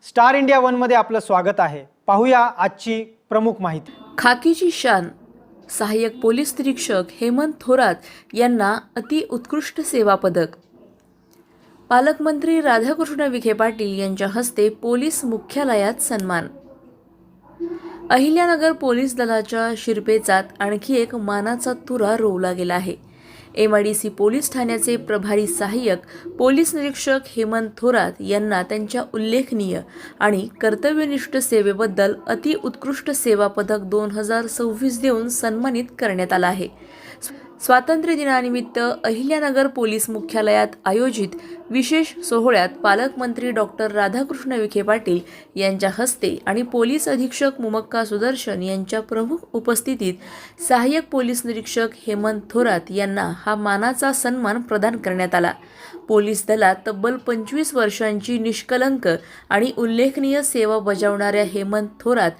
Star India one मध्ये आपलं स्वागत आहे। पाहूया आजची प्रमुख माहिती। खाकीची शान सहाय्यक पोलीस निरीक्षक हेमंत थोरात यांना अति उत्कृष्ट सेवा पदक। पालकमंत्री राधाकृष्ण विखे पाटील यांच्या हस्ते पोलीस मुख्यालयात सन्मान। अहिल्यानगर पोलीस दलाच्या शिरपेचात आणखी एक मानाचा तुरा रोवला गेला आहे। MIDC पोलीस ठाण्याचे प्रभारी सहाय्यक पोलीस निरीक्षक हेमंत थोरात यांना त्यांच्या उल्लेखनीय आणि कर्तव्यनिष्ठ सेवेबद्दल अति उत्कृष्ट सेवा पदक 2026 देऊन सन्मानित करण्यात आलं आहे। स्वातंत्र्य दिनानिमित्त अहिल्यानगर पोलीस मुख्यालयात आयोजित विशेष सोहळ्यात पालकमंत्री डॉक्टर राधाकृष्ण विखे पाटील यांच्या हस्ते आणि पोलीस अधीक्षक मुमक्का सुदर्शन यांच्या प्रमुख उपस्थितीत सहाय्यक पोलीस निरीक्षक हेमंत थोरात यांना हा मानाचा सन्मान प्रदान करण्यात आला। पोलीस दलात तब्बल 25 वर्षांची निष्कलंक आणि उल्लेखनीय सेवा बजावणाऱ्या हेमंत थोरात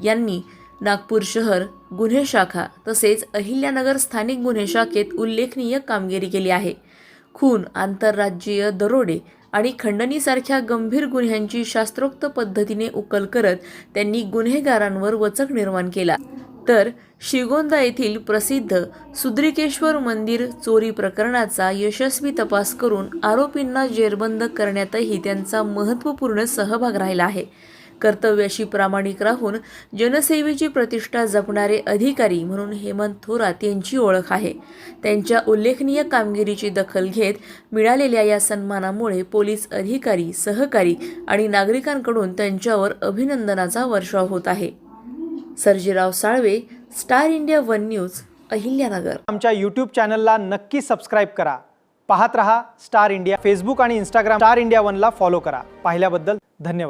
यांनी नागपूर शहर गुन्हे शाखा तसेच अहिल्यानगर स्थानिक गुन्हे शाखेत उल्लेखनीय कामगिरी केली आहे। खून, आंतरराज्यीय दरोडे आणि खंडणीसारख्या गंभीर गुन्ह्यांची शास्त्रोक्त पद्धतीने उकल करत त्यांनी गुन्हेगारांवर वचक निर्माण केला। तर श्रीगोंदा येथील प्रसिद्ध सुद्रिकेश्वर मंदिर चोरी प्रकरणाचा यशस्वी तपास करून आरोपींना जेरबंद करण्यातही त्यांचा महत्त्वपूर्ण सहभाग राहिला आहे। कर्तव्याशी प्रामाणिक राहून जनसेवेची प्रतिष्ठा जपणारे अधिकारी म्हणून हेमंत थोरात यांची ओळख आहे। त्यांच्या उल्लेखनीय कामगिरीची दखल घेत मिळालेल्या या सन्मानामुळे पोलीस अधिकारी, सहकारी आणि नागरिकांकडून त्यांच्यावर अभिनंदनाचा वर्षाव होत आहे। Sarjerao Salve, star India one news, Ahilyanagar. आमच्या YouTube चॅनलला नक्की सबस्क्राइब करा। पाहत रहा स्टार इंडिया। फेसबुक आणि Instagram स्टार इंडिया वनला फॉलो करा। पाहिल्याबद्दल धन्यवाद।